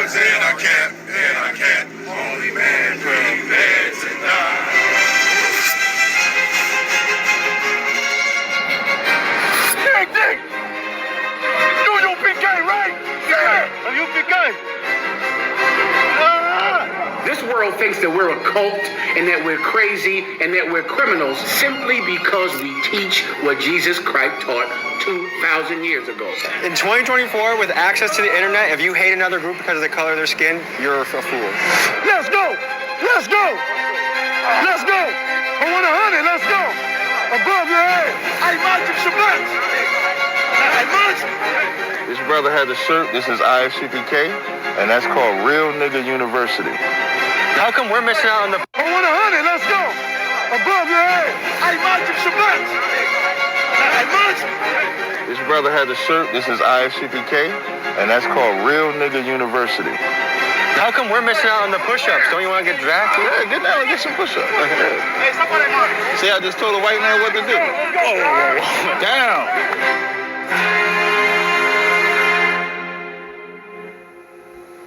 was in a camp, only man prepared to die. Dick! You UPK, right? Yeah, UPK. This world thinks that we're a cult and that we're crazy and that we're criminals simply because we teach what Jesus Christ taught 2,000 years ago. In 2024, with access to the internet, if you hate another group because of the color of their skin, you're a fool. Let's go! Let's go! Let's go! I want 100, let's go! Above your head! I magic Shabbat! I magic! This brother had a shirt, this is IFCPK, and that's called Real Nigga University. How come we're missing out on the... I want 100, let's go! Above your head! I magic Shabbat! I magic! This brother had a shirt, this is IFCPK, and that's called Real Nigga University. How come we're missing out on the push-ups? Don't you want to get drafted? Yeah, get down and get some push-ups. See, I just told a white man what to do. Oh, down.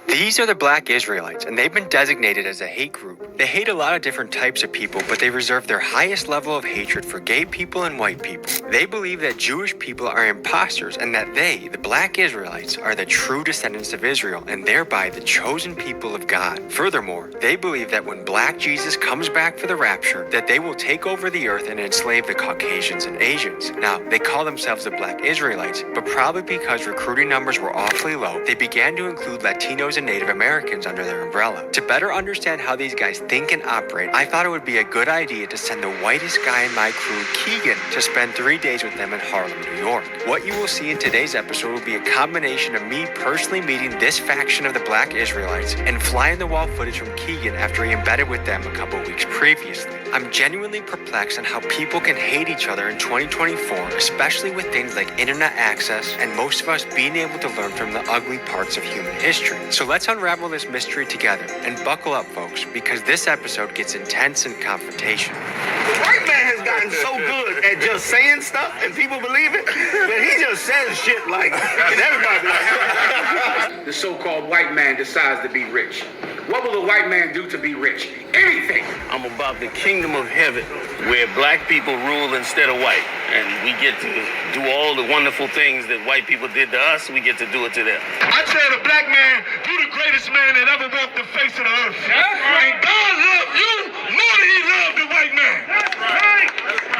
These are the Black Israelites, and they've been designated as a hate group. They hate a lot of different types of people, but they reserve their highest level of hatred for gay people and white people. They believe that Jewish people are imposters and that they, the Black Israelites, are the true descendants of Israel and thereby the chosen people of God. Furthermore, they believe that when Black Jesus comes back for the rapture, that they will take over the earth and enslave the Caucasians and Asians. Now, they call themselves the Black Israelites, but probably because recruiting numbers were awfully low, they began to include Latinos and Native Americans under their umbrella. To better understand how these guys think and operate, I thought it would be a good idea to send the whitest guy in my crew, Keegan, to spend 3 days with them in Harlem, New York. What you will see in today's episode will be a combination of me personally meeting this faction of the Black Israelites and fly-in-the-wall footage from Keegan after he embedded with them a couple weeks previously. I'm genuinely perplexed on how people can hate each other in 2024, especially with things like internet access and most of us being able to learn from the ugly parts of human history. So let's unravel this mystery together and buckle up, folks, because this episode gets intense and confrontational. The white man has gotten so good at just saying stuff and people believe it that he just says shit like, and everybody like The so-called white man decides to be rich. What will the white man do to be rich? Anything! I'm about the kingdom of heaven where black people rule instead of white. And we get to do all the wonderful things that white people did to us, we get to do it to them. I tell the black man, you the greatest man that ever walked the face of the earth. And God loved you more than he loved the white man.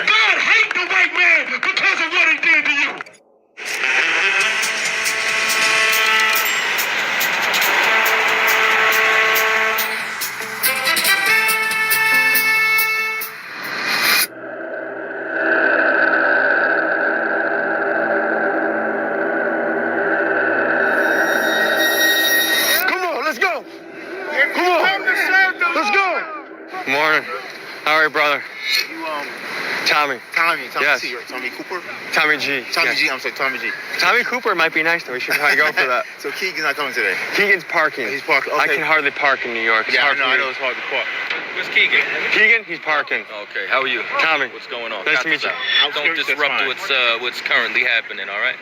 God hates the white man because of what he did to you. Morning. How are you, brother? Tommy. Yes. C, right? Tommy Cooper? Tommy G. Tommy yes. G, I'm sorry, Tommy G. Tommy Cooper might be nice, though. We should probably go for that. So Keegan's not coming today? Keegan's parking. He's parking, okay. I can hardly park in New York. It's hard I know it's hard to park. Where's Keegan? Keegan, he's parking. Okay, how are you? Tommy. What's going on? Nice to meet you. Don't disrupt what's currently happening, all right?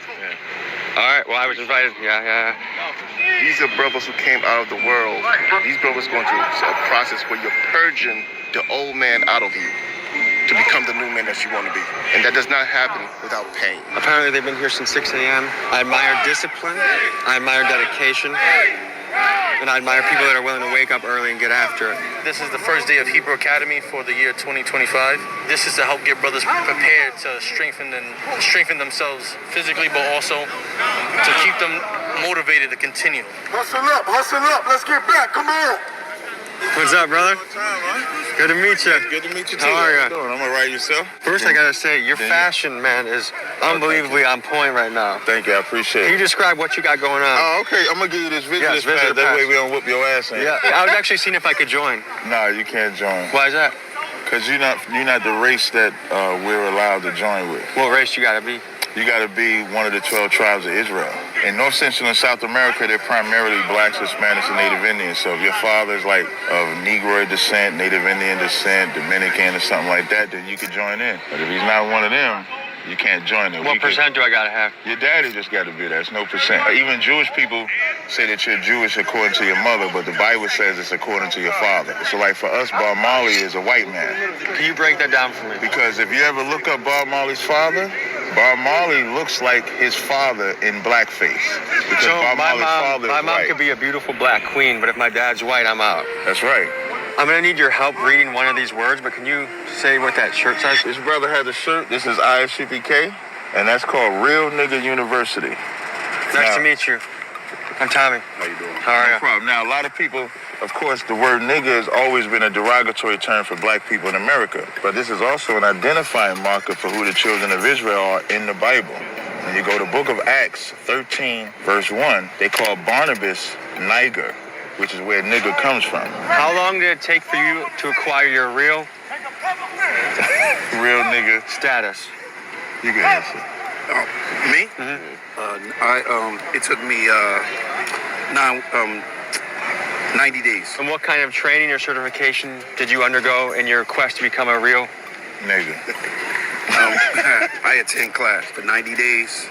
All right, well, I was invited. Yeah. These are brothers who came out of the world. These brothers going through a process where you're purging the old man out of you to become the new man that you want to be. And that does not happen without pain. Apparently, they've been here since 6 a.m. I admire discipline. I admire dedication. And I admire people that are willing to wake up early and get after it. This is the first day of Hebrew Academy for the year 2025. This is to help get brothers prepared to strengthen themselves physically, but also to keep them motivated to continue. Hustle up, let's get back, come on. What's up, brother? Good to meet you. Good to meet you too. How are you? I'm all right, yourself? First, I gotta say, your fashion, man, is unbelievably on point right now. Thank you, I appreciate Can you it. describe what you got going on? Oh, okay, I'm gonna give you this visitor Yes, pass. visitor That way pass. we don't whoop your ass in. Yeah, I was actually seeing if I could join. Nah, you can't join. Why is that? Because you're not the race that we're allowed to join with. What race you gotta be? You got to be one of the 12 tribes of Israel. In North Central and South America, they're primarily blacks, Hispanics, and Native Indians. So if your father's like of Negroid descent, Native Indian descent, Dominican, or something like that, then you could join in. But if he's not one of them, You can't join it. What percent do I gotta have? Your daddy just got to be there. It's no percent. Even Jewish people say that you're Jewish according to your mother, but the Bible says it's according to your father. So like for us, Bob Marley is a white man. Can you break that down for me? Because if you ever look up Bob Marley's father, Bob Marley looks like his father in blackface. Because So Bob my Marley's father is mom white. could be a beautiful black queen, but if my dad's white, I'm out. That's right. I'm gonna need your help reading one of these words, but can you say what that shirt says? This brother has a shirt. This is ISCPK, and that's called Real Nigga University. Nice to meet you. I'm Tommy. How you doing? How are No you? problem. Now, a lot of people, of course, the word nigga has always been a derogatory term for black people in America. But this is also an identifying marker for who the children of Israel are in the Bible. When you go to the book of Acts 13, verse 1, they call Barnabas Niger, which is where nigga comes from. How long did it take for you to acquire your real nigga status? You can answer. Me? Mm-hmm. It took me 90 days. And what kind of training or certification did you undergo in your quest to become a real Nigga. I attend class for 90 days,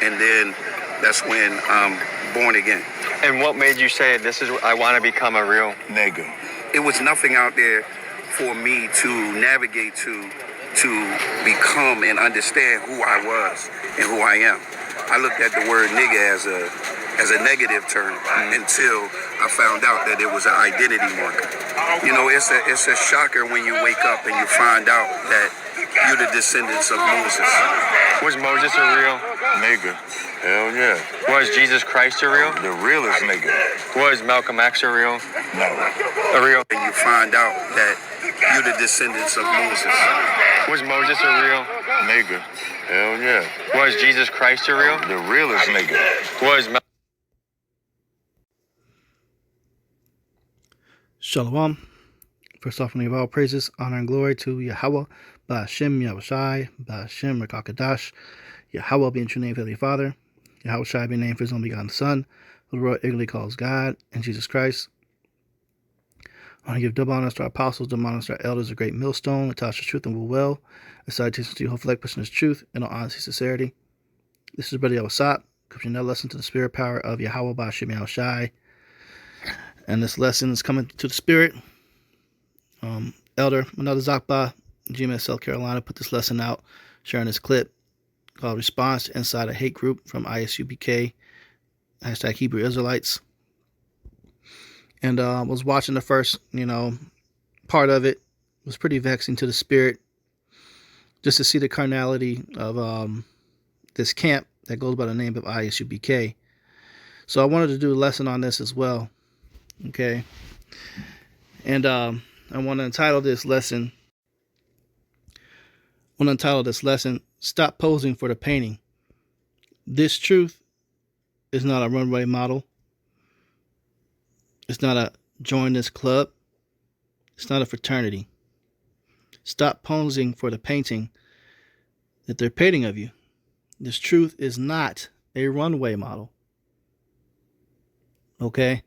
and then that's when I'm born again. And what made you say, I want to become a real Nigga. It was nothing out there for me to navigate to become and understand who I was and who I am. I looked at the word nigga as a negative term until I found out that it was an identity marker. You know, it's a shocker when you wake up and you find out that you're the descendants of Moses. Was Moses a real? Nigga. Hell yeah. Was Jesus Christ a real? The realest nigga. Was Malcolm X a real? No. A real? And you find out that you're the descendants of Moses. Was Moses a real? Nigga. Hell yeah. Was Jesus Christ a real? The realest nigga. Was Shalom. First off, we give all praises, honor, and glory to Yahweh, Ba'ashem Yahushai, Ba'ashem Rakakadash, Yahweh being true name for the Father, Yahushai being named for his only begotten Son, who the world ignorantly calls God, and Jesus Christ. I want to give double honors to our apostles, double honors to our elders, a great millstone, that tells us truth and will well, a citation to hopeful person is truth, and all honesty and sincerity. This is Brother Yawasat, comes another lesson to the spirit power of Yahweh Ba'ashem Yahushai. And this lesson is coming to the spirit. Elder Another Zakba, GMS South Carolina, put this lesson out, sharing this clip called Response to Inside a Hate Group from ISUBK, hashtag Hebrew Israelites. And was watching the first, part of it. It was pretty vexing to the spirit just to see the carnality of this camp that goes by the name of ISUBK. So I wanted to do a lesson on this as well. Okay. And I want to entitle this lesson, Stop Posing for the Painting. This truth is not a runway model. It's not a join this club. It's not a fraternity. Stop posing for the painting that they're painting of you. This truth is not a runway model. Okay?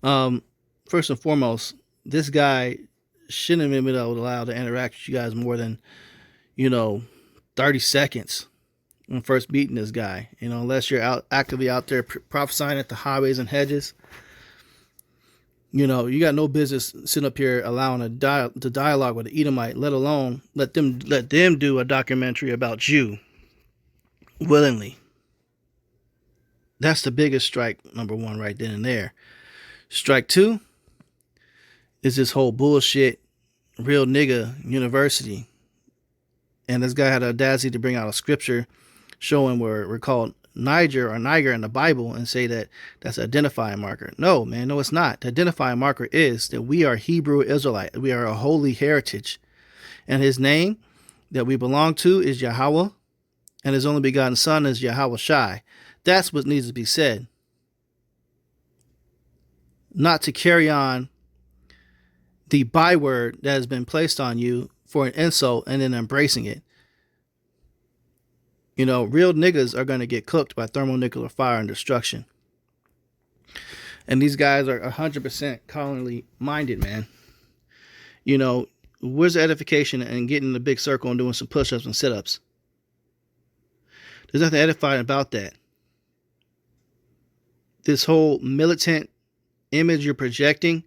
First and foremost, this guy shouldn't have been allowed to interact with you guys more than, 30 seconds when first meeting this guy. Unless you're actively out there prophesying at the highways and hedges. You got no business sitting up here allowing the dialogue with the Edomite, let alone let them do a documentary about you willingly. That's the biggest strike, number one, right then and there. Strike two is this whole bullshit real nigga university. And this guy had a audacity to bring out a scripture showing where we're called Niger in the Bible and say that that's an identifying marker. No, man, no, it's not. The identifying marker is that we are Hebrew Israelite. We are a holy heritage. And his name that we belong to is Yahweh, and his only begotten son is Yahweh Shai. That's what needs to be said. Not to carry on the byword that has been placed on you for an insult and then embracing it. Real niggas are going to get cooked by thermonuclear fire and destruction. And these guys are 100% carnally minded, man. Where's the edification and getting in the big circle and doing some push-ups and sit-ups? There's nothing edifying about that. This whole militant image you're projecting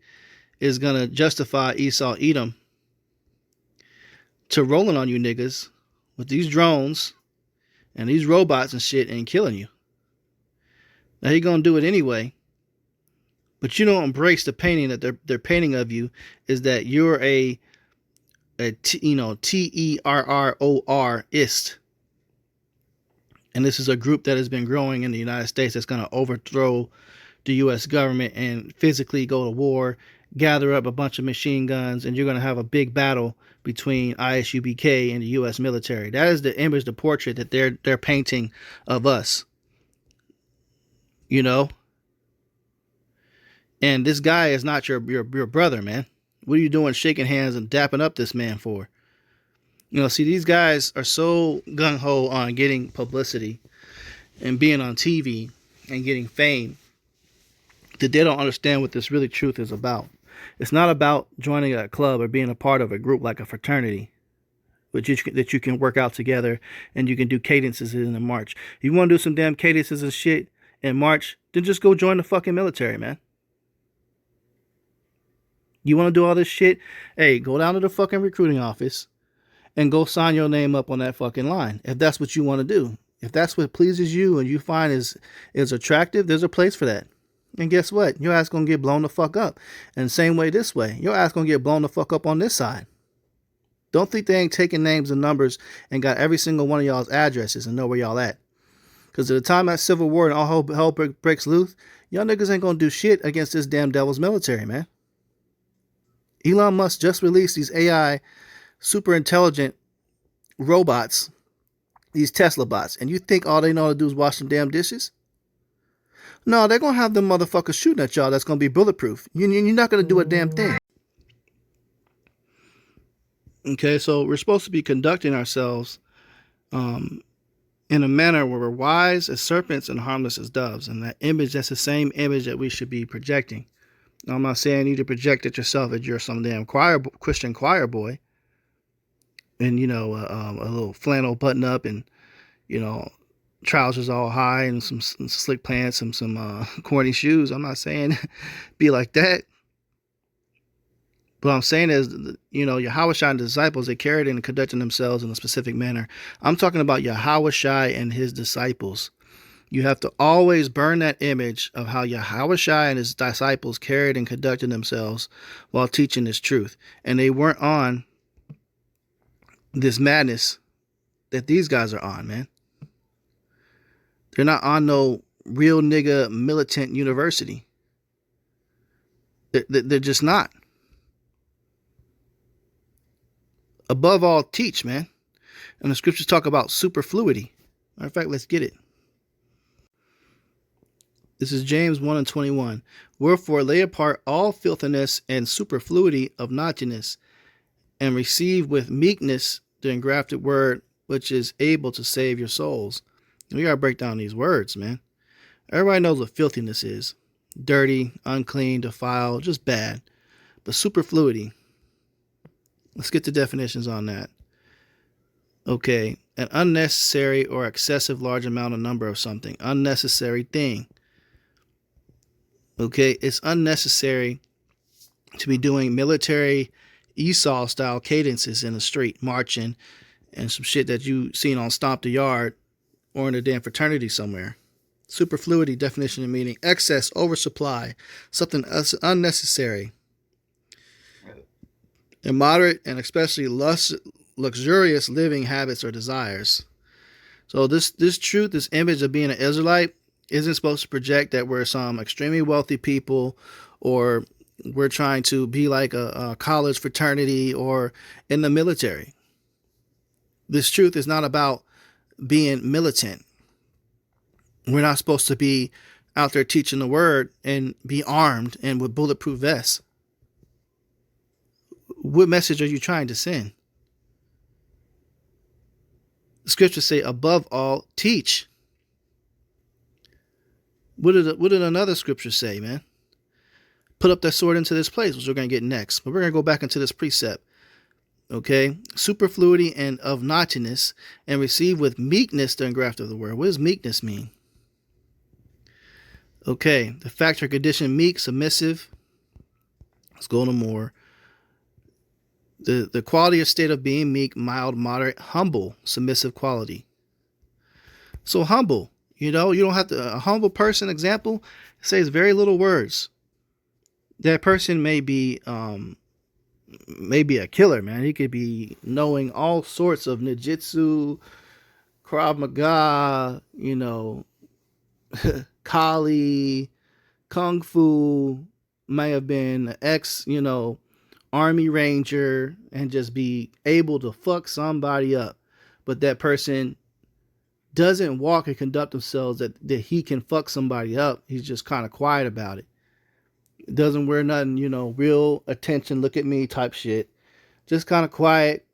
is going to justify Esau Edom to rolling on you niggas with these drones and these robots and shit and killing you. Now you're going to do it anyway, but you don't embrace the painting that they're painting of you is that you're a terrorist. And this is a group that has been growing in the United States that's going to overthrow the U.S. government and physically go to war, gather up a bunch of machine guns, and you're going to have a big battle between ISUBK and the U.S. military. That is the image, the portrait that they're painting of us. You know? And this guy is not your brother, man. What are you doing shaking hands and dapping up this man for? You know, see, these guys are so gung-ho on getting publicity and being on TV and getting fame that they don't understand what this really truth is about. It's not about joining a club or being a part of a group like a fraternity that you can work out together and you can do cadences in the march. If you want to do some damn cadences and shit in March, then just go join the fucking military, man. You want to do all this shit? Hey, go down to the fucking recruiting office and go sign your name up on that fucking line. If that's what you want to do. If that's what pleases you and you find is attractive, there's a place for that. And guess what? Your ass gonna get blown the fuck up. And same way this way. Your ass gonna get blown the fuck up on this side. Don't think they ain't taking names and numbers and got every single one of y'all's addresses and know where y'all at. Because at the time that Civil War and all hell breaks loose, y'all niggas ain't gonna do shit against this damn devil's military, man. Elon Musk just released these AI super intelligent robots, these Tesla bots, and you think all they know how to do is wash some damn dishes? No, they're going to have them motherfuckers shooting at y'all that's going to be bulletproof. You're not going to do a damn thing. Okay, so we're supposed to be conducting ourselves in a manner where we're wise as serpents and harmless as doves. And that image, that's the same image that we should be projecting. Now, I'm not saying you need to project it yourself as you're some damn Christian choir boy. And, you know, a little flannel button up and, you know, trousers all high and some slick pants and some corny shoes. I'm not saying be like that. What I'm saying is, you know, Yahushua and disciples, they carried and conducted themselves in a specific manner. I'm talking about Yahushua and his disciples. You have to always burn that image of how Yahushua and his disciples carried and conducted themselves while teaching this truth. And they weren't on this madness that these guys are on, man. They're not on no real nigga militant university. They're just not. Above all, teach, man. And the scriptures talk about superfluity. Matter of fact, let's get it. This is James 1:21. Wherefore lay apart all filthiness and superfluity of naughtiness, and receive with meekness the engrafted word, which is able to save your souls. We gotta break down these words, man. Everybody knows what filthiness is. Dirty, unclean, defiled, just bad. But superfluity. Let's get the definitions on that. Okay, an unnecessary or excessive large amount of number of something. Unnecessary thing. Okay, it's unnecessary to be doing military Esau style cadences in the street, marching, and some shit that you seen on Stomp the Yard or in a damn fraternity somewhere. Superfluity, definition and meaning: excess, oversupply, something unnecessary. Immoderate and especially luxurious living habits or desires. So this truth, this image of being an Israelite, isn't supposed to project that we're some extremely wealthy people, or we're trying to be like a college fraternity or in the military. This truth is not about being militant. We're not supposed to be out there teaching the word and be armed and with bulletproof vests. What message are you trying to send? The scriptures say, above all, teach. What did another scripture say, man? Put up that sword into this place, which we're going to get next. But we're going to go back into this precept. Okay, superfluity and of naughtiness, and receive with meekness the engraft of the word. What does meekness mean? Okay, the fact or condition meek, submissive. Let's go to more. The quality or state of being meek, mild, moderate, humble, submissive quality. So humble, you don't have to. A humble person, example, says very little words. That person may be a killer, man. He could be knowing all sorts of ninjutsu, Krav Maga, Kali, Kung Fu, may have been an ex, Army Ranger, and just be able to fuck somebody up. But that person doesn't walk and conduct themselves that he can fuck somebody up. He's just kind of quiet about it. Doesn't wear nothing, real attention, look at me type shit. Just kind of quiet,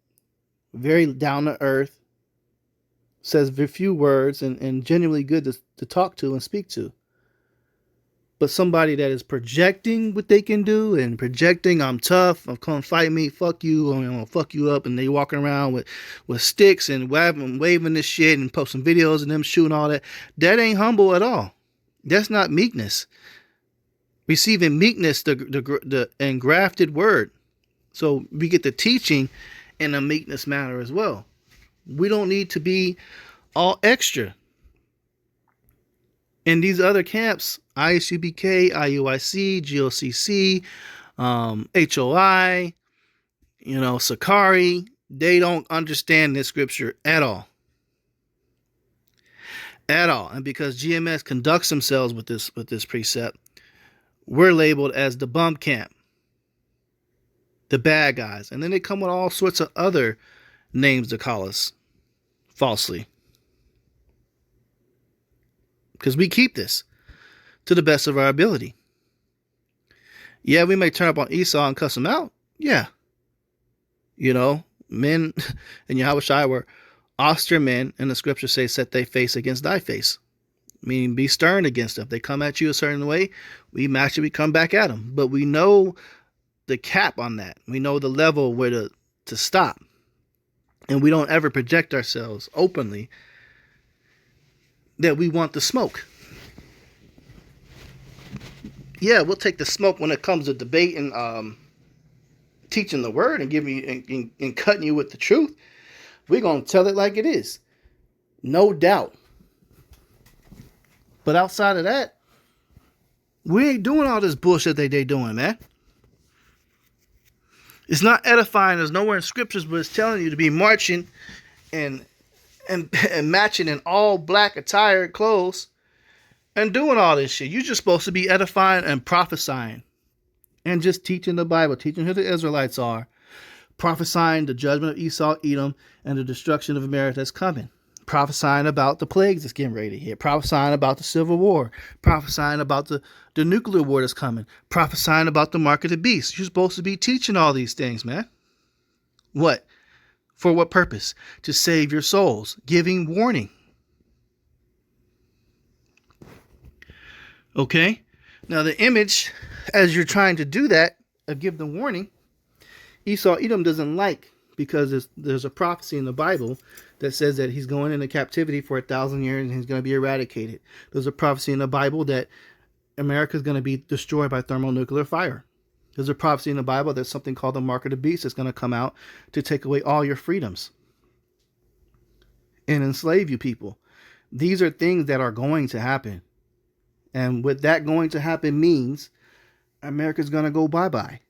very down to earth, says very few words, and genuinely good to talk to and speak to. But somebody that is projecting what they can do and projecting, I'm tough, I'm come fight me, fuck you, I'm gonna fuck you up, and they walking around with sticks and waving this shit and posting videos of them shooting all that. That ain't humble at all. That's not meekness. Receiving meekness, the engrafted word. So we get the teaching in a meekness manner as well. We don't need to be all extra. In these other camps, ISUBK, IUIC, GOCC, HOI, Sakari, they don't understand this scripture at all. At all. And because GMS conducts themselves with this precept, we're labeled as the bum camp, the bad guys. And then they come with all sorts of other names to call us falsely. Because we keep this to the best of our ability. Yeah, we may turn up on Esau and cuss him out. Yeah. Men in Yahushua were austere men, and the scriptures say, set thy face against thy face. Meaning be stern against them. If they come at you a certain way, we match it, we come back at them. But we know the cap on that. We know the level where to stop. And we don't ever project ourselves openly that we want the smoke. Yeah, we'll take the smoke when it comes to debate and teaching the word and giving you and cutting you with the truth. We're gonna tell it like it is, no doubt. But outside of that, we ain't doing all this bullshit they doing, man. It's not edifying. There's nowhere in scriptures where it's telling you to be marching and matching in all black attire clothes and doing all this shit. You're just supposed to be edifying and prophesying and just teaching the Bible, teaching who the Israelites are, prophesying the judgment of Esau, Edom, and the destruction of America that's coming, prophesying about the plagues that's getting ready to hit, prophesying about the Civil War, prophesying about the nuclear war that's coming, prophesying about the mark of the beast. You're supposed to be teaching all these things, man. What? For what purpose? To save your souls, giving warning. Okay? Now the image, as you're trying to do that, give the warning, Esau, Edom doesn't like, because there's a prophecy in the Bible that says that he's going into captivity for 1,000 years and he's going to be eradicated. There's a prophecy in the Bible that America is going to be destroyed by thermonuclear fire. There's a prophecy in the Bible that's something called the mark of the beast that's going to come out to take away all your freedoms and enslave you people. These are things that are going to happen. And what that going to happen means, America's going to go bye-bye.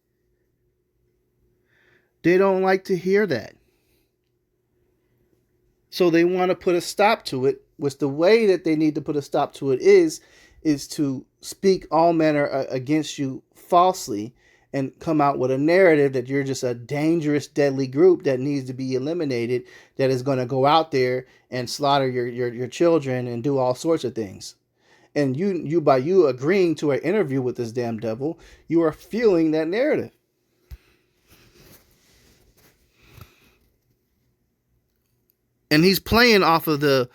They don't like to hear that. So they want to put a stop to it, which the way that they need to put a stop to it is to speak all manner against you falsely and come out with a narrative that you're just a dangerous, deadly group that needs to be eliminated, that is going to go out there and slaughter your children and do all sorts of things. And you by you agreeing to an interview with this damn devil, you are fueling that narrative. And he's playing off of the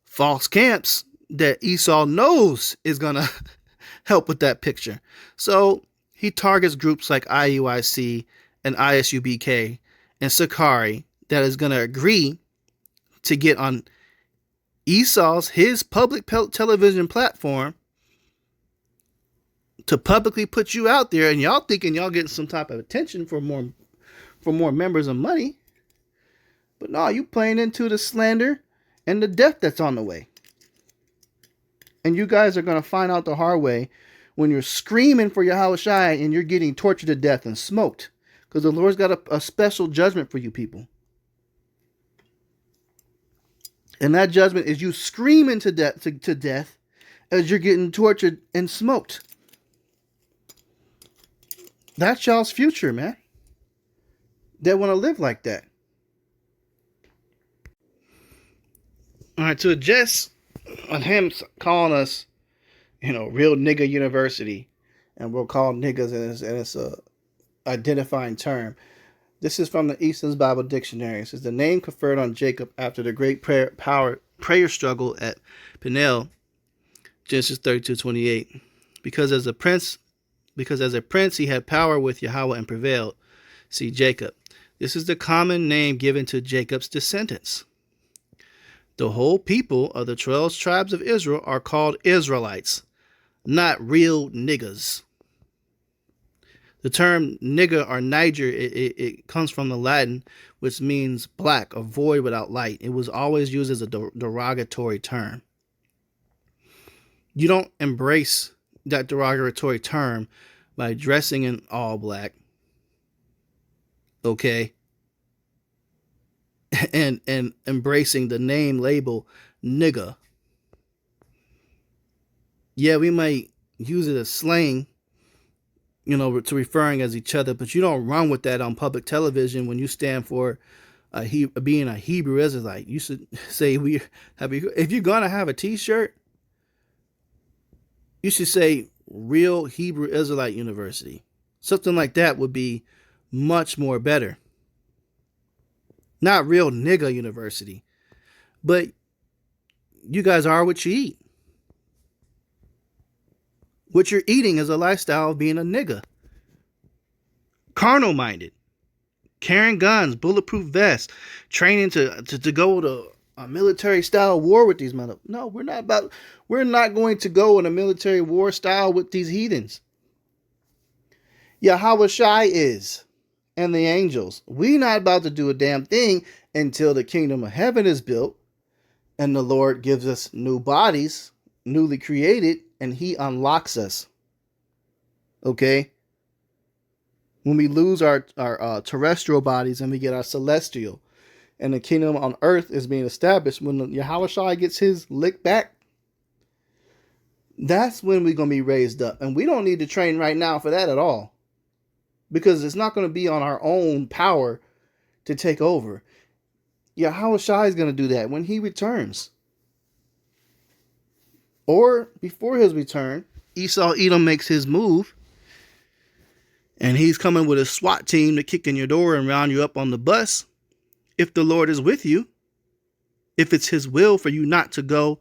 false camps that Esau knows is going to help with that picture. So he targets groups like IUIC and ISUBK and Sakari that is going to agree to get on Esau's, his public television platform, to publicly put you out there, and y'all thinking y'all getting some type of attention for more members and money. But no, you playing into the slander and the death that's on the way. And you guys are going to find out the hard way when you're screaming for Yahweh Shai and you're getting tortured to death and smoked. Because the Lord's got a special judgment for you people. And that judgment is you screaming to death as you're getting tortured and smoked. That's y'all's future, man. They want to live like that. All right, to address on him calling us, real nigga university, and we'll call niggas, and it's a identifying term. This is from the Easton's Bible Dictionary. It says the name conferred on Jacob after the great prayer struggle at Peniel, Genesis 32:28. Because as a prince he had power with Yahweh and prevailed. See Jacob. This is the common name given to Jacob's descendants. The whole people of the 12 tribes of Israel are called Israelites, not real niggas. The term nigger or Niger, it comes from the Latin, which means black or void without light. It was always used as a derogatory term. You don't embrace that derogatory term by dressing in all black. Okay? And embracing the name label nigga. Yeah, we might use it as slang, to referring as each other, but you don't run with that on public television when you stand for being a Hebrew Israelite. You should say if you're gonna have a T-shirt, you should say Real Hebrew Israelite University. Something like that would be much more better. Not Real Nigga University. But you guys are what you eat. What you're eating is a lifestyle of being a nigga. Carnal minded. Carrying guns, bulletproof vests, training to go to a military style war with these mother. No, we're not going to go in a military war style with these heathens. Yahweh Shai is, and the angels. We not about to do a damn thing until the kingdom of heaven is built and the Lord gives us new bodies, newly created, and he unlocks us. Okay? When we lose our terrestrial bodies and we get our celestial, and the kingdom on earth is being established, when Yahweh Shai gets his lick back, that's when we're going to be raised up. And we don't need to train right now for that at all. Because it's not going to be on our own power to take over. Yahweh Shai is going to do that when he returns. Or before his return, Esau Edom makes his move. And he's coming with a SWAT team to kick in your door and round you up on the bus. If the Lord is with you, if it's his will for you not to go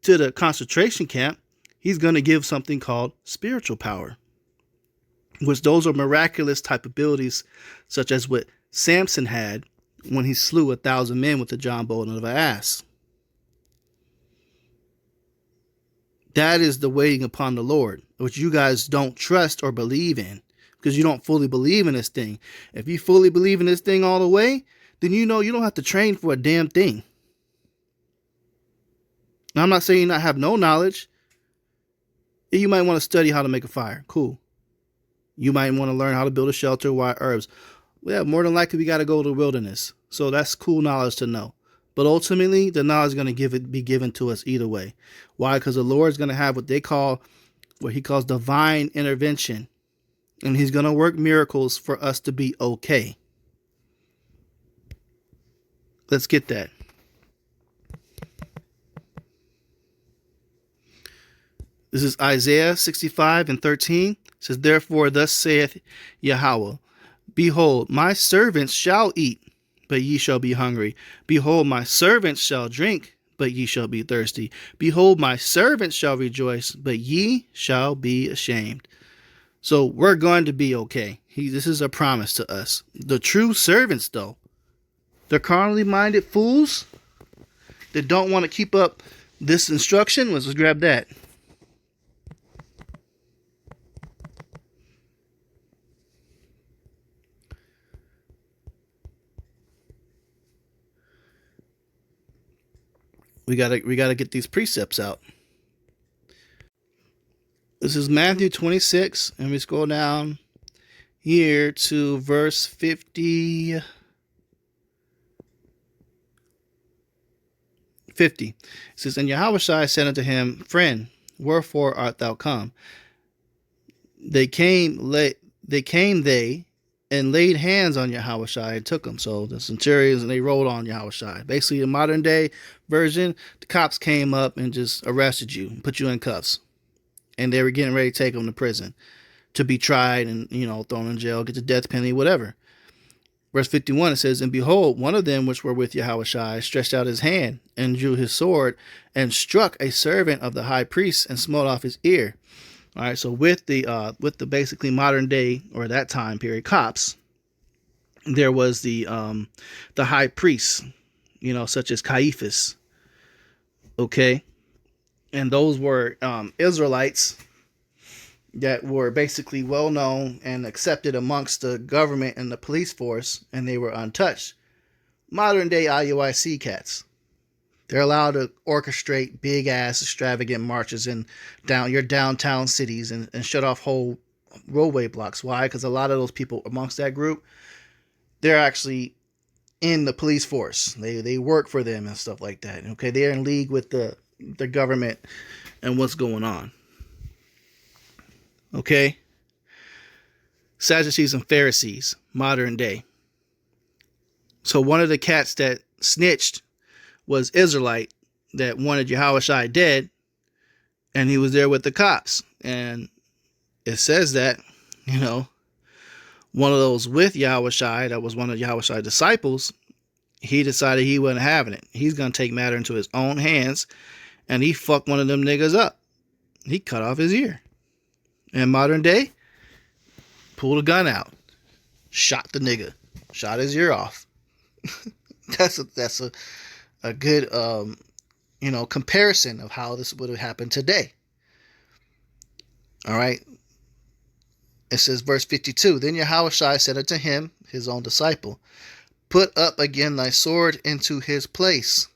to the concentration camp, he's going to give something called spiritual power. Which those are miraculous type abilities, such as what Samson had when he slew 1,000 men with the jawbone of an ass. That is the waiting upon the Lord, which you guys don't trust or believe in, because you don't fully believe in this thing. If you fully believe in this thing all the way, then you don't have to train for a damn thing. Now, I'm not saying you not have no knowledge. You might want to study how to make a fire. Cool. You might want to learn how to build a shelter, wild herbs. Well, more than likely, we got to go to the wilderness. So that's cool knowledge to know. But ultimately, the knowledge is going to be given to us either way. Why? Because the Lord is going to have what he calls divine intervention. And he's going to work miracles for us to be okay. Let's get that. This is Isaiah 65:13. It says, therefore, thus saith Yahweh, behold, my servants shall eat, but ye shall be hungry. Behold, my servants shall drink, but ye shall be thirsty. Behold, my servants shall rejoice, but ye shall be ashamed. So we're going to be okay. This is a promise to us. The true servants, though, the carnally minded fools that don't want to keep up this instruction, let's just grab that. We gotta get these precepts out. This is Matthew 26, and we scroll down here to verse 50. 50. It says, and Yahushua said unto him, Friend, wherefore art thou come? They came, and laid hands on Yahushua and took him. So the centurions, and they rolled on Yahushua. Basically, the modern day version, the cops came up and just arrested you, put you in cuffs. And they were getting ready to take him to prison to be tried and, thrown in jail, get the death penalty, whatever. Verse 51, it says, and behold, one of them which were with Yahushua stretched out his hand and drew his sword and struck a servant of the high priest and smote off his ear. All right, so with the basically modern day or that time period cops, there was the high priests, such as Caiaphas. Okay, and those were Israelites that were basically well known and accepted amongst the government and the police force, and they were untouched. Modern day IUIC cats. They're allowed to orchestrate big ass extravagant marches in your downtown cities and shut off whole roadway blocks. Why? Because a lot of those people amongst that group, they're actually in the police force. They work for them and stuff like that. Okay, they're in league with the government and what's going on. Okay, Sadducees and Pharisees, modern day. So one of the cats that snitched was Israelite that wanted Yahushua dead, and he was there with the cops. And it says that, one of those with Yahushua, that was one of Yahushua's disciples, he decided he wasn't having it. He's going to take matter into his own hands, and he fucked one of them niggas up. He cut off his ear. And modern day, pulled a gun out, shot the nigga, shot his ear off. That's a good comparison of how this would have happened today. All right. It says verse 52, then Yahushua said unto him, his own disciple, put up again thy sword into his place,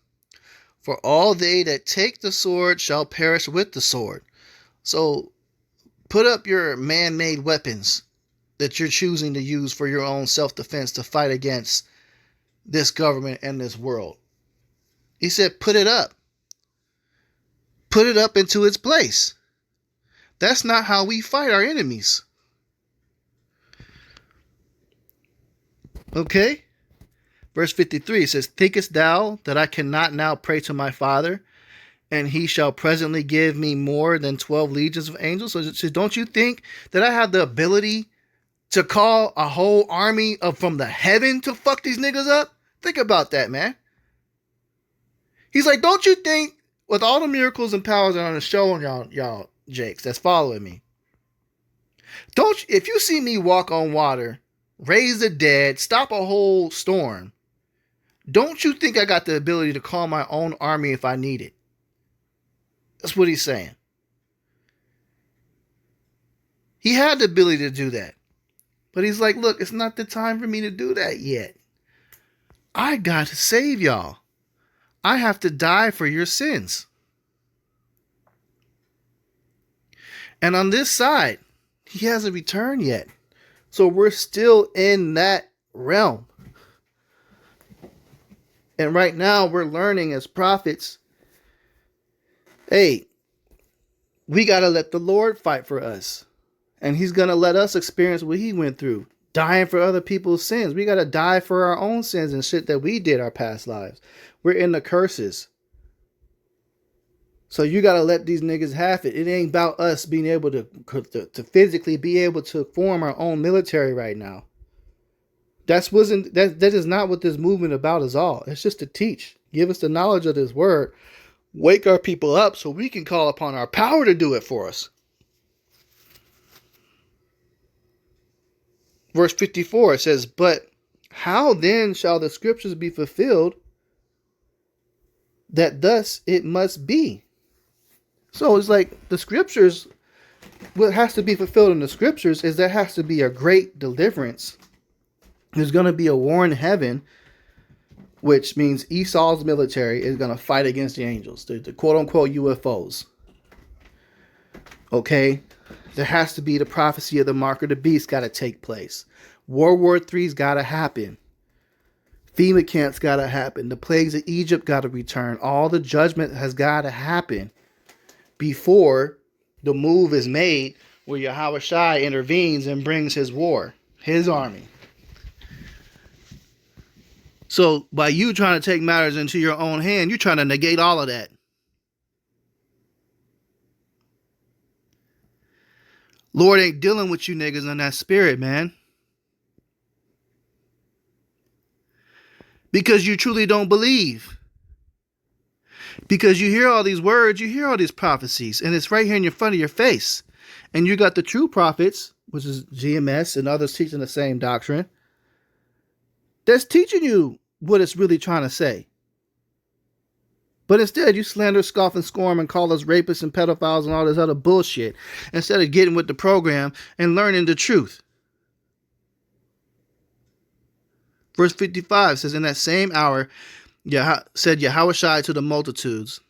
for all they that take the sword shall perish with the sword. So put up your man-made weapons that you're choosing to use for your own self-defense to fight against this government and this world. He said, put it up. Put it up into its place. That's not how we fight our enemies. Okay? Verse 53 says, thinkest thou that I cannot now pray to my Father, and he shall presently give me more than 12 legions of angels? So don't you think that I have the ability to call a whole army from the heaven to fuck these niggas up? Think about that, man. He's like, don't you think with all the miracles and powers that are on the show, and y'all jakes that's following me, if you see me walk on water, raise the dead, stop a whole storm, don't you think I got the ability to call my own army if I need it? That's what he's saying. He had the ability to do that. But he's like, look, it's not the time for me to do that yet. I got to save y'all. I have to die for your sins. And on this side, he hasn't returned yet. So we're still in that realm. And right now we're learning as prophets, hey, we got to let the Lord fight for us. And he's going to let us experience what he went through. Dying for other people's sins. We got to die for our own sins and shit that we did our past lives. We're in the curses. So you got to let these niggas have it. It ain't about us being able to physically be able to form our own military right now. That is not what this movement about is all. It's just to teach. Give us the knowledge of this word. Wake our people up so we can call upon our power to do it for us. verse 54, it says, "But how then shall the scriptures be fulfilled, that thus it must be?" So it's like the scriptures, what has to be fulfilled in the scriptures is there has to be a great deliverance. There's going to be a war in heaven, which means Esau's military is going to fight against the angels, the quote-unquote UFOs. Okay? There has to be the prophecy of the mark of the beast got to take place. World War III's got to happen. FEMA camps got to happen. The plagues of Egypt got to return. All the judgment has got to happen before the move is made where Yahweh Shai intervenes and brings his war, his army. So by you trying to take matters into your own hand, you're trying to negate all of that. Lord ain't dealing with you niggas in that spirit, man. Because you truly don't believe. Because you hear all these words, you hear all these prophecies, and it's right here in your front of your face. And you got the true prophets, which is GMS and others teaching the same doctrine, that's teaching you what it's really trying to say. But instead, you slander, scoff, and scorn and call us rapists and pedophiles and all this other bullshit instead of getting with the program and learning the truth. Verse 55 says, "In that same hour, said Yahweh Shai to the multitudes,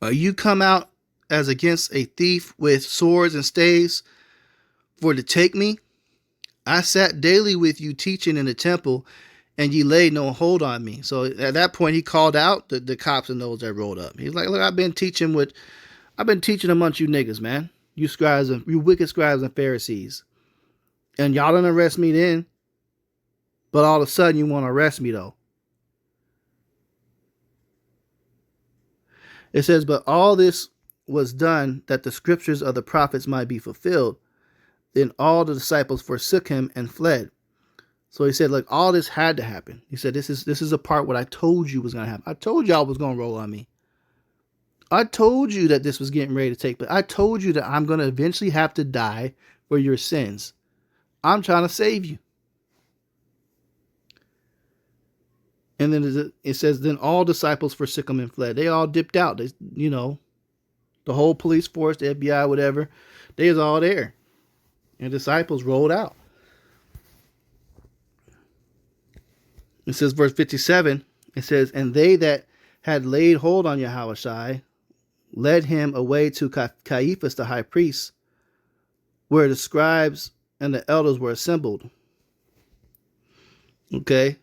Are you come out as against a thief with swords and staves for to take me? I sat daily with you teaching in the temple, and ye laid no hold on me." So at that point, he called out the cops and those that rolled up. He's like, "Look, I've been teaching amongst you niggas, man. You scribes and you wicked scribes and Pharisees. And y'all didn't arrest me then, but all of a sudden you want to arrest me though." It says, "But all this was done that the scriptures of the prophets might be fulfilled. Then all the disciples forsook him and fled." So he said, look, all this had to happen. He said, this is a part what I told you was going to happen. I told y'all was going to roll on me. I told you that this was getting ready to take place. I told you that I'm going to eventually have to die for your sins. I'm trying to save you. And then it says, then all disciples forsook him and fled. They all dipped out. They, the whole police force, the FBI, whatever, they was all there. And disciples rolled out. It says, verse 57, it says, "And they that had laid hold on Yahweh Shai led him away to Caiaphas the high priest, where the scribes and the elders were assembled." Okay,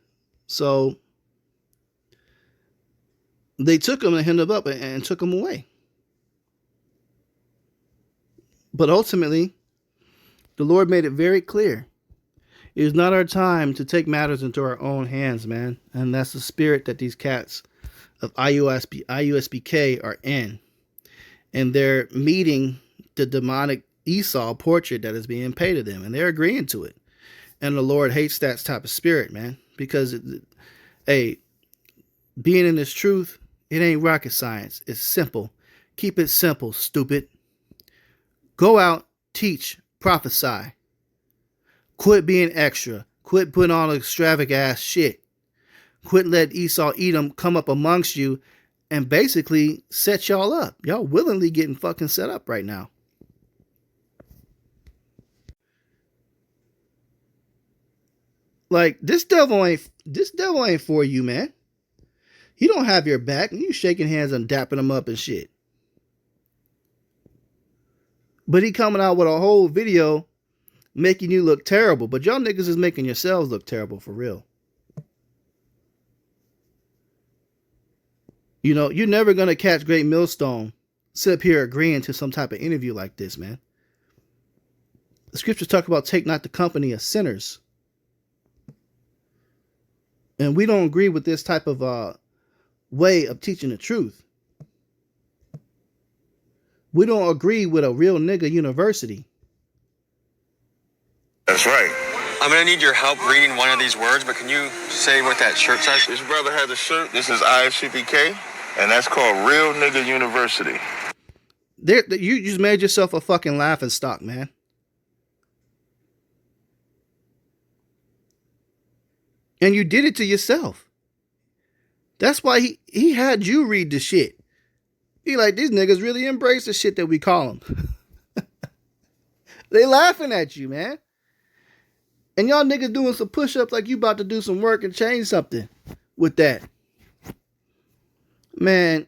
so they took him and hemmed him up and took him away. But ultimately, the Lord made it very clear. It is not our time to take matters into our own hands, man. And that's the spirit that these cats of IUSBK are in. And they're meeting the demonic Esau portrait that is being painted to them. And they're agreeing to it. And the Lord hates that type of spirit, man. Because, being in this truth, it ain't rocket science. It's simple. Keep it simple, stupid. Go out, teach, prophesy. Quit being extra. Quit putting on extravagant ass shit. Quit letting Esau Edom come up amongst you and basically set y'all up. Y'all willingly getting fucking set up right now. Like, this devil ain't for you, man. He don't have your back, and you shaking hands and dapping him up and shit. But he coming out with a whole video making you look terrible. But y'all niggas is making yourselves look terrible for real. You're never going to catch Great Millstone sit up here agreeing to some type of interview like this, man. The scriptures talk about take not the company of sinners. And we don't agree with this type of way of teaching the truth. We don't agree with a real nigga university. That's right. I'm going to need your help reading one of these words, but can you say what that shirt says? This brother has a shirt. This is IFCPK, and that's called Real Nigga University. You just made yourself a fucking laughing stock, man. And you did it to yourself. That's why he had you read the shit. He like, these niggas really embrace the shit that we call them. They laughing at you, man. And y'all niggas doing some push-ups like you about to do some work and change something with that. Man.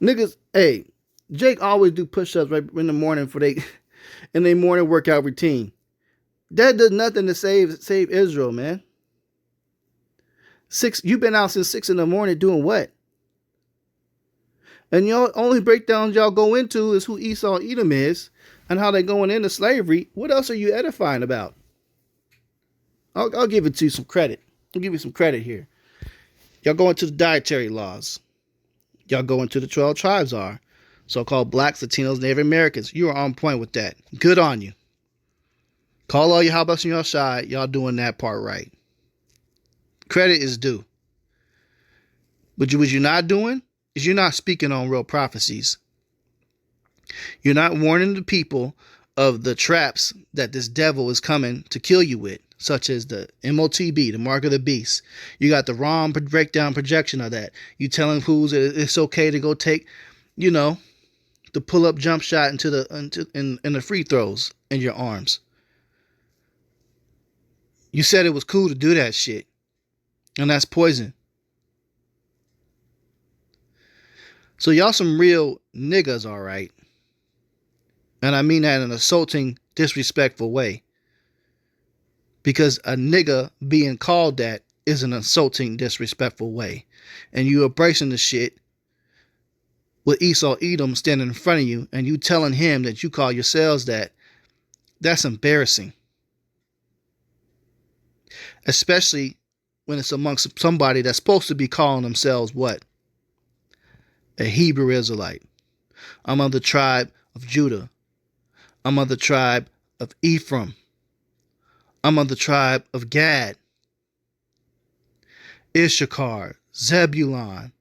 Niggas, hey, Jake always do push-ups right in the morning in their morning workout routine. That does nothing to save Israel, man. You've been out since 6 in the morning doing what? And y'all only breakdowns y'all go into is who Esau Edom is and how they going into slavery. What else are you edifying about? I'll give it to you some credit. I'll give you some credit here. Y'all go into the dietary laws. Y'all go into the 12 tribes are. So-called blacks, Latinos, Native Americans. You are on point with that. Good on you. Call all your Habas on your side. Y'all doing that part right. Credit is due. But what you're not doing is you're not speaking on real prophecies. You're not warning the people of the traps that this devil is coming to kill you with, such as the MOTB, the mark of the beast. You got the wrong breakdown projection of that. You telling fools that it's okay to go take, the pull-up jump shot into the free throws in your arms. You said it was cool to do that shit. And that's poison. So y'all some real niggas, all right. And I mean that in an assaulting, disrespectful way. Because a nigga being called that is an insulting, disrespectful way. And you embracing the shit with Esau Edom standing in front of you and you telling him that you call yourselves that. That's embarrassing. Especially when it's amongst somebody that's supposed to be calling themselves what? A Hebrew Israelite. I'm of the tribe of Judah. I'm of the tribe of Ephraim. I'm of the tribe of Gad, Issachar, Zebulon,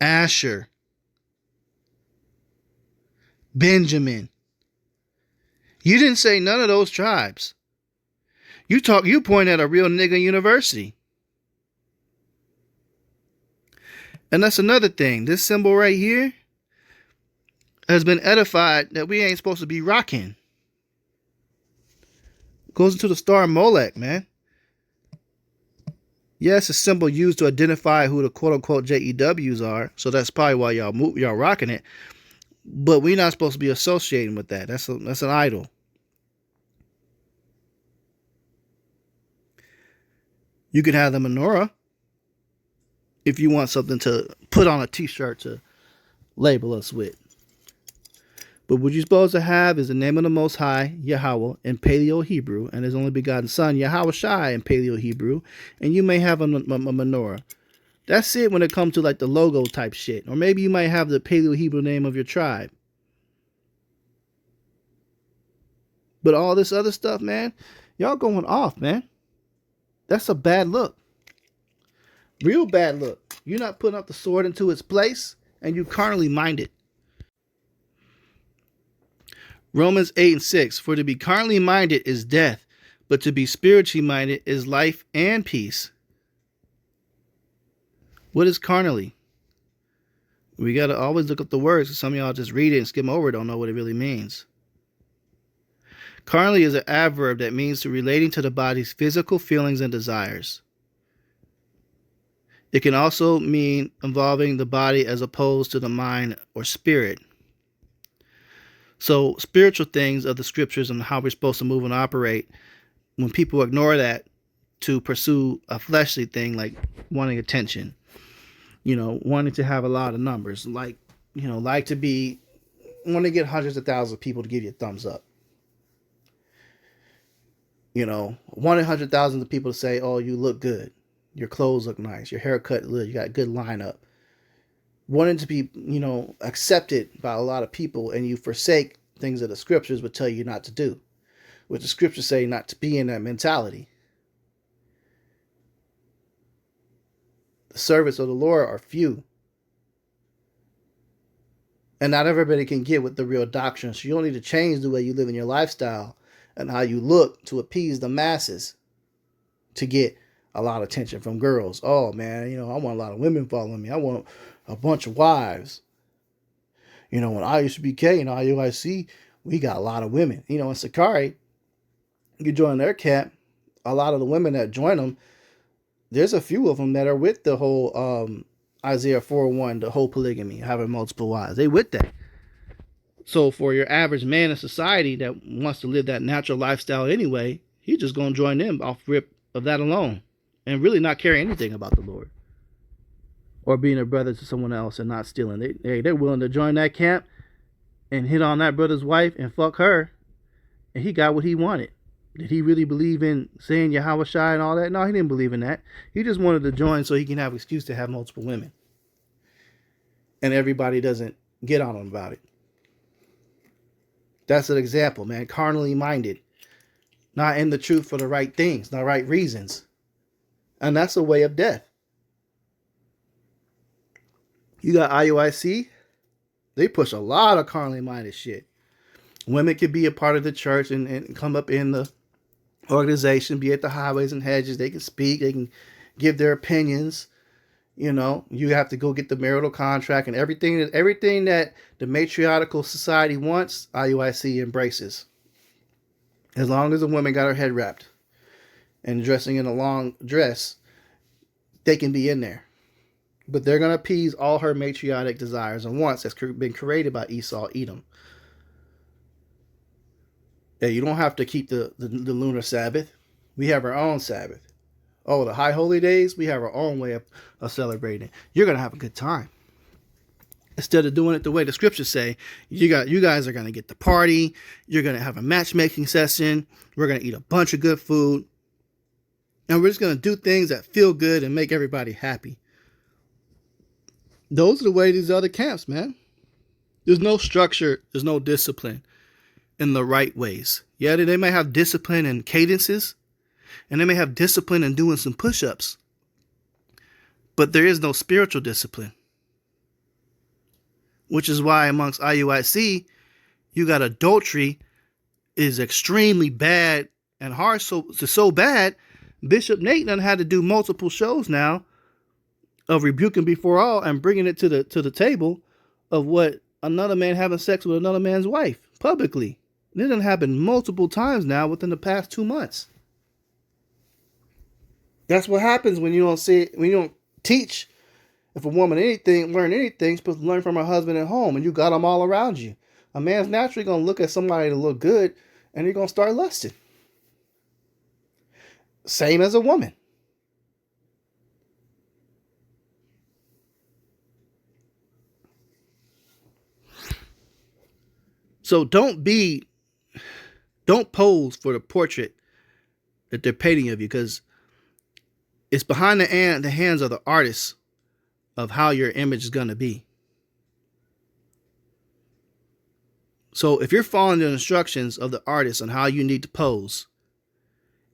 Asher, Benjamin. You didn't say none of those tribes. You point at a real nigga university. And that's another thing. This symbol right here has been edified that we ain't supposed to be rocking. Goes into the star Molech, man. Yes, a symbol used to identify who the quote-unquote JEWs are. So that's probably why y'all rocking it. But we're not supposed to be associating with that. That's an idol. You can have the menorah if you want something to put on a t-shirt to label us with. But what you're supposed to have is the name of the Most High, Yahweh, in Paleo-Hebrew, and His only begotten Son, Yahweh Shai, in Paleo-Hebrew, and you may have a menorah. That's it when it comes to like the logo type shit. Or maybe you might have the Paleo-Hebrew name of your tribe. But all this other stuff, man, y'all going off, man. That's a bad look. Real bad look. You're not putting up the sword into its place, and you carnally minded. Romans 8:6. For to be carnally minded is death, but to be spiritually minded is life and peace. What is carnally? We got to always look up the words, because some of y'all just read it and skim over it, don't know what it really means. Carnally is an adverb that means to relating to the body's physical feelings and desires. It can also mean involving the body as opposed to the mind or spirit. So spiritual things of the scriptures and how we're supposed to move and operate, when people ignore that to pursue a fleshly thing like wanting attention, wanting to have a lot of numbers, like to be, want to get hundreds of thousands of people to give you a thumbs up. Wanting hundred thousands of people to say, oh, you look good. Your clothes look nice. Your haircut, you got a good lineup. Wanting to be, accepted by a lot of people, and you forsake things that the scriptures would tell you not to do. Which the scriptures say not to be in that mentality. The servants of the Lord are few. And not everybody can get with the real doctrine. So you don't need to change the way you live in your lifestyle and how you look to appease the masses to get a lot of attention from girls. Oh man, I want a lot of women following me. I want a bunch of wives. When I used to be K and IUIC, we got a lot of women. In Sakari, you join their camp, a lot of the women that join them, there's a few of them that are with the whole Isaiah 4:1, the whole polygamy, having multiple wives. They with that. So for your average man in society that wants to live that natural lifestyle anyway, he's just going to join them off rip of that alone and really not care anything about the Lord or being a brother to someone else and not stealing. They're willing to join that camp and hit on that brother's wife and fuck her, and he got what he wanted. Did he really believe in saying Yahweh Shai and all that? No, he didn't believe in that. He just wanted to join so he can have an excuse to have multiple women. And everybody doesn't get on him about it. That's an example, man. Carnally minded. Not in the truth for the right things, the right reasons. And that's a way of death. You got IUIC. They push a lot of carnally minded shit. Women could be a part of the church and come up in the organization, be at the highways and hedges. They can speak. They can give their opinions. You have to go get the marital contract and everything that the matriarchal society wants, IUIC embraces. As long as a woman got her head wrapped and dressing in a long dress, they can be in there. But they're going to appease all her matriarchic desires and wants that's been created by Esau, Edom. Yeah, you don't have to keep the lunar Sabbath. We have our own Sabbath. Oh, the high holy days, we have our own way of celebrating. You're going to have a good time. Instead of doing it the way the scriptures say, you guys are going to get the party. You're going to have a matchmaking session. We're going to eat a bunch of good food. And we're just going to do things that feel good and make everybody happy. Those are the way these other camps, man. There's no structure. There's no discipline in the right ways. Yeah, they may have discipline and cadences. And they may have discipline in doing some push-ups. But there is no spiritual discipline. Which is why amongst IUIC, you got adultery is extremely bad and harsh. So bad, Bishop Nate done had to do multiple shows now of rebuking before all and bringing it to the table of what another man having sex with another man's wife publicly. It done happened multiple times now within the past 2 months. That's what happens when you don't teach. If a woman learn anything, she's supposed to learn from her husband at home, and you got them all around you. A man's naturally going to look at somebody to look good, and you're going to start lusting. Same as a woman. So don't pose for the portrait that they're painting of you, because it's behind the hands of the artists of how your image is going to be. So if you're following the instructions of the artist on how you need to pose,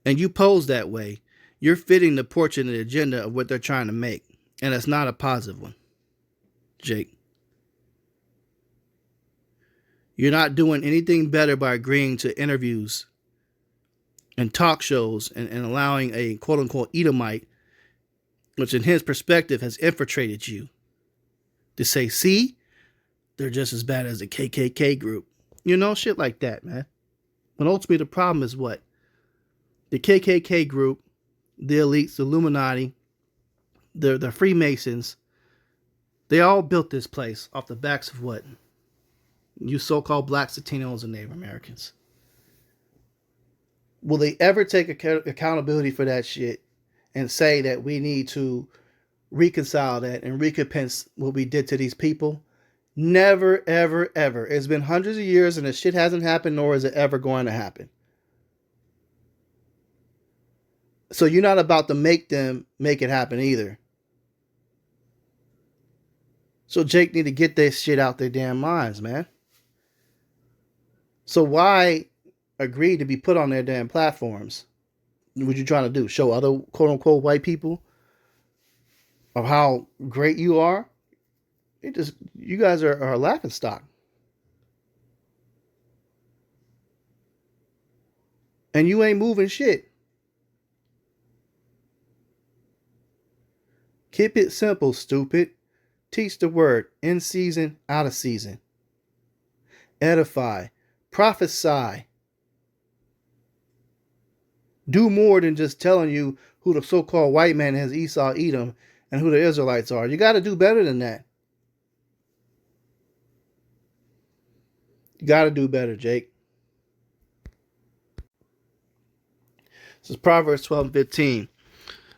and you pose that way, you're fitting the portrait and the agenda of what they're trying to make. And it's not a positive one, Jake. You're not doing anything better by agreeing to interviews and talk shows and allowing a quote-unquote Edomite, which in his perspective has infiltrated you, to say, see, they're just as bad as the KKK group. Shit like that, man. But ultimately the problem is what? The KKK group, the elites, the Illuminati, the Freemasons, they all built this place off the backs of what? You so-called blacks, Latinos, and Native Americans. Will they ever take accountability for that shit and say that we need to reconcile that and recompense what we did to these people? Never, ever, ever. It's been hundreds of years and this shit hasn't happened, nor is it ever going to happen. So you're not about to make them make it happen either. So Jake need to get this shit out their damn minds, man. So why agree to be put on their damn platforms? What you trying to do? Show other quote-unquote white people of how great you are? You guys are a laughing stock. And you ain't moving shit. Keep it simple, stupid. Teach the word in season, out of season. Edify. Prophesy. Do more than just telling you who the so-called white man is, Esau, Edom, and who the Israelites are. You got to do better than that. You got to do better, Jake. This is Proverbs 12:15.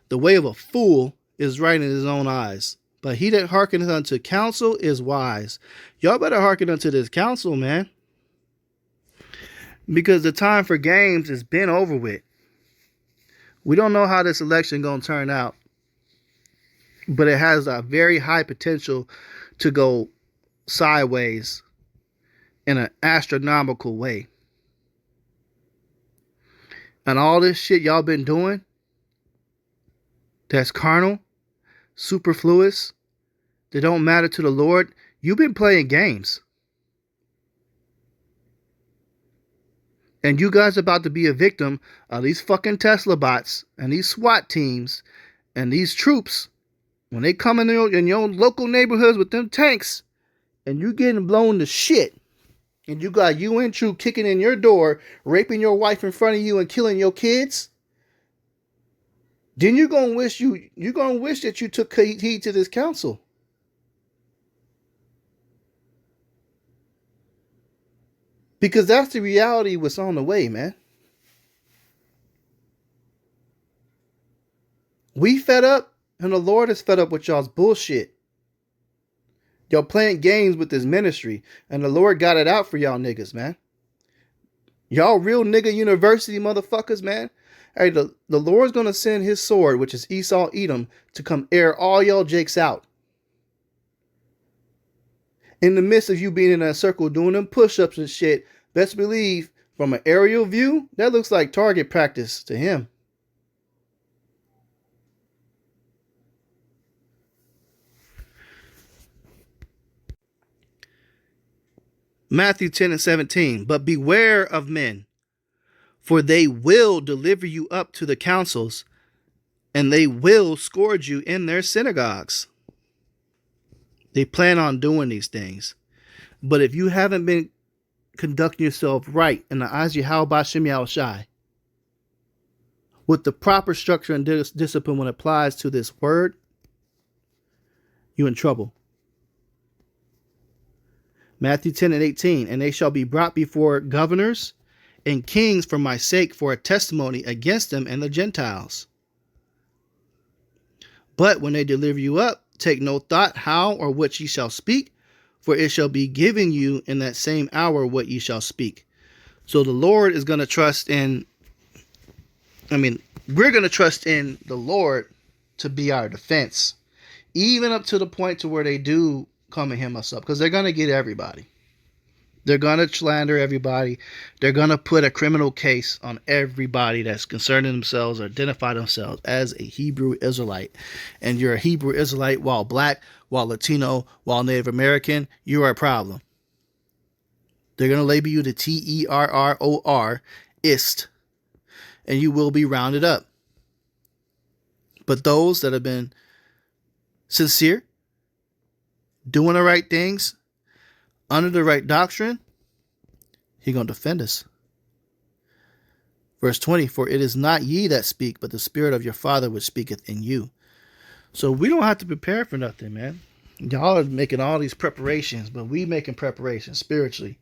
The way of a fool is right in his own eyes, but he that hearkeneth unto counsel is wise. Y'all better hearken unto this counsel, man. Because the time for games has been over with. We don't know how this election going to turn out, but it has a very high potential to go sideways in an astronomical way. And all this shit y'all been doing that's carnal, superfluous, that don't matter to the Lord, you've been playing games. And you guys are about to be a victim of these fucking Tesla bots and these SWAT teams and these troops when they come in your local neighborhoods with them tanks and you getting blown to shit. And you got UN troop kicking in your door, raping your wife in front of you and killing your kids. Then you're gonna wish that you took heed to this counsel. Because that's the reality what's on the way, man. We fed up, and the Lord is fed up with y'all's bullshit. Y'all playing games with this ministry, and the Lord got it out for y'all niggas, man. Y'all real nigga university motherfuckers, man. Hey, the Lord's going to send his sword, which is Esau, Edom, to come air all y'all jakes out. In the midst of you being in that circle doing them push-ups and shit, best believe, from an aerial view, that looks like target practice to him. Matthew 10:17. But beware of men, for they will deliver you up to the councils, and they will scourge you in their synagogues. They plan on doing these things. But if you haven't been conducting yourself right in the eyes of Yahweh Shem Yahushai, with the proper structure and discipline when it applies to this word, you're in trouble. Matthew 10:18. And they shall be brought before governors and kings for my sake, for a testimony against them and the Gentiles. But when they deliver you up, take no thought how or what ye shall speak, for it shall be given you in that same hour what ye shall speak. So the Lord is going to trust in, we're going to trust in the Lord to be our defense, even up to the point to where they do come and hem us up, because they're going to get everybody. They're going to slander everybody. They're going to put a criminal case on everybody that's concerning themselves or identify themselves as a Hebrew Israelite. And you're a Hebrew Israelite while black, while Latino, while Native American, you are a problem. They're going to label you the terror, ist, and you will be rounded up. But those that have been sincere, doing the right things, under the right doctrine, He's going to defend us. Verse 20, for it is not ye that speak, but the Spirit of your Father which speaketh in you. So we don't have to prepare for nothing, man. Y'all are making all these preparations, but we making preparations spiritually.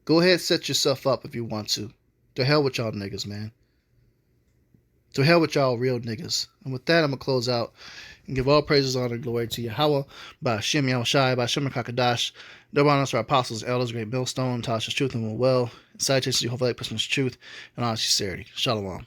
Go ahead, set yourself up if you want to. To hell with y'all niggas, man. To hell with y'all real niggas. And with that, I'm going to close out and give all praises, honor, and glory to Yahweh, by Shem Yahushai, by Shem Kakadash, double honors to our apostles, elders, great millstone, Tasha's truth and will well, citations to Jehovah, person's truth, and honest sincerity. Shalom.